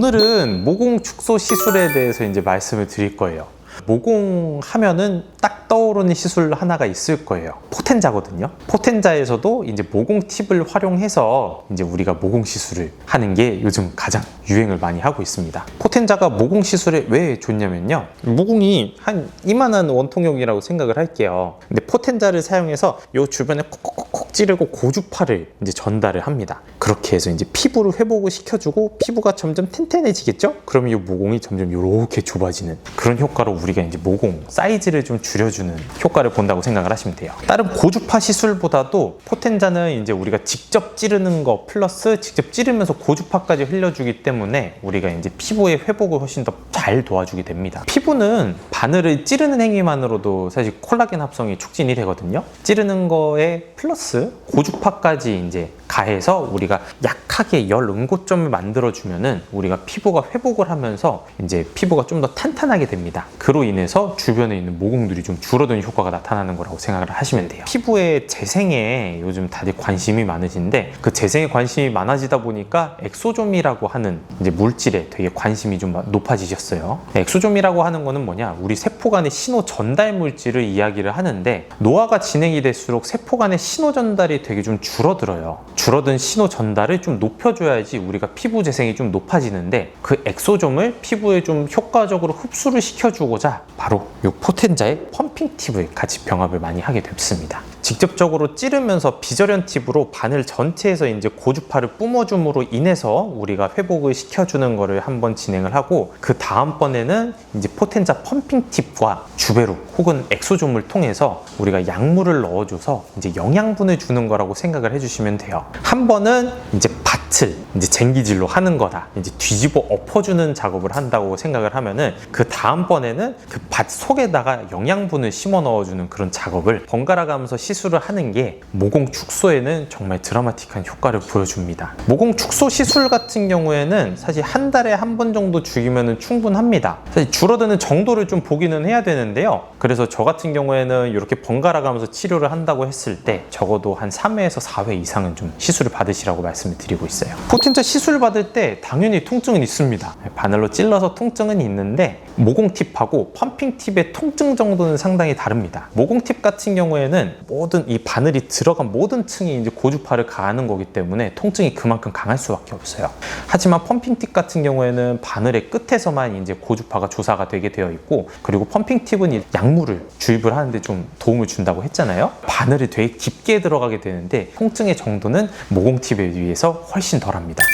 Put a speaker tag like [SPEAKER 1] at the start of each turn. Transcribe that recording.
[SPEAKER 1] 오늘은 모공 축소 시술에 대해서 이제 말씀을 드릴 거예요. 모공 하면은 딱 떠오르는 시술 하나가 있을 거예요. 포텐자거든요. 포텐자에서도 이제 모공 팁을 활용해서 이제 우리가 모공 시술을 하는 게 요즘 가장 유행을 많이 하고 있습니다. 포텐자가 모공 시술에 왜 좋냐면요. 모공이 한 이만한 원통형이라고 생각을 할게요. 근데 포텐자를 사용해서 요 주변에 콕콕콕 찌르고 고주파를 이제 전달을 합니다. 그렇게 해서 이제 피부를 회복을 시켜주고 피부가 점점 튼튼해지겠죠? 그러면 이 모공이 점점 이렇게 좁아지는 그런 효과로 우리가 이제 모공 사이즈를 좀 줄여주는 효과를 본다고 생각을 하시면 돼요. 다른 고주파 시술보다도 포텐자는 이제 우리가 직접 찌르는 거 플러스 직접 찌르면서 고주파까지 흘려주기 때문에 우리가 이제 피부의 회복을 훨씬 더 잘 도와주게 됩니다. 피부는 바늘을 찌르는 행위만으로도 사실 콜라겐 합성이 촉진이 되거든요. 찌르는 거에 플러스 고주파까지 이제 가해서 우리가 약하게 열 응고점을 만들어주면은 우리가 피부가 회복을 하면서 이제 피부가 좀 더 탄탄하게 됩니다. 그로 인해서 주변에 있는 모공들이 좀 줄어드는 효과가 나타나는 거라고 생각을 하시면 돼요. 피부의 재생에 요즘 다들 관심이 많으신데 그 재생에 관심이 많아지다 보니까 엑소좀이라고 하는 이제 물질에 되게 관심이 좀 높아지셨어요. 엑소좀이라고 하는 거는 뭐냐? 우리 세포 간의 신호 전달 물질을 이야기를 하는데 노화가 진행이 될수록 세포 간의 신호 전달이 되게 좀 줄어들어요. 줄어든 신호 전달을 좀 높여줘야지 우리가 피부 재생이 좀 높아지는데 그 엑소좀을 피부에 좀 효과적으로 흡수를 시켜주고자 바로 이 포텐자의 펌핑 팁을 같이 병합을 많이 하게 됐습니다. 직접적으로 찌르면서 비절연 팁으로 바늘 전체에서 이제 고주파를 뿜어줌으로 인해서 우리가 회복을 시켜주는 거를 한번 진행을 하고 그 다음번에는 이제 포텐자 펌핑 팁과 주베룩 혹은 엑소좀을 통해서 우리가 약물을 넣어줘서 이제 영양분을 주는 거라고 생각을 해주시면 돼요. 한 번은 이제 밭을 이제 쟁기질로 하는 거다. 이제 뒤집어 엎어주는 작업을 한다고 생각을 하면은 그 다음번에는 그 밭 속에다가 영양분을 심어 넣어주는 그런 작업을 번갈아 가면서 시술을 하는 게 모공 축소에는 정말 드라마틱한 효과를 보여줍니다. 모공 축소 시술 같은 경우에는 사실 한 달에 한 번 정도 죽이면 충분합니다. 사실 줄어드는 정도를 좀 보기는 해야 되는데요. 그래서 저 같은 경우에는 이렇게 번갈아 가면서 치료를 한다고 했을 때 적어도 한 3회에서 4회 이상은 좀 시술을 받으시라고 말씀을 드리고 있어요. 포텐자 시술 받을 때 당연히 통증은 있습니다. 바늘로 찔러서 통증은 있는데 모공 팁하고 펌핑 팁의 통증 정도는 상당히 다릅니다. 모공 팁 같은 경우에는 모든 이 바늘이 들어간 모든 층이 이제 고주파를 가하는 거기 때문에 통증이 그만큼 강할 수밖에 없어요. 하지만 펌핑 팁 같은 경우에는 바늘의 끝에서만 이제 고주파가 조사가 되게 되어 있고 그리고 펌핑 팁은 약물을 주입을 하는데 좀 도움을 준다고 했잖아요. 바늘이 되게 깊게 들어가게 되는데 통증의 정도는 모공 팁에 비해서 훨씬 덜합니다.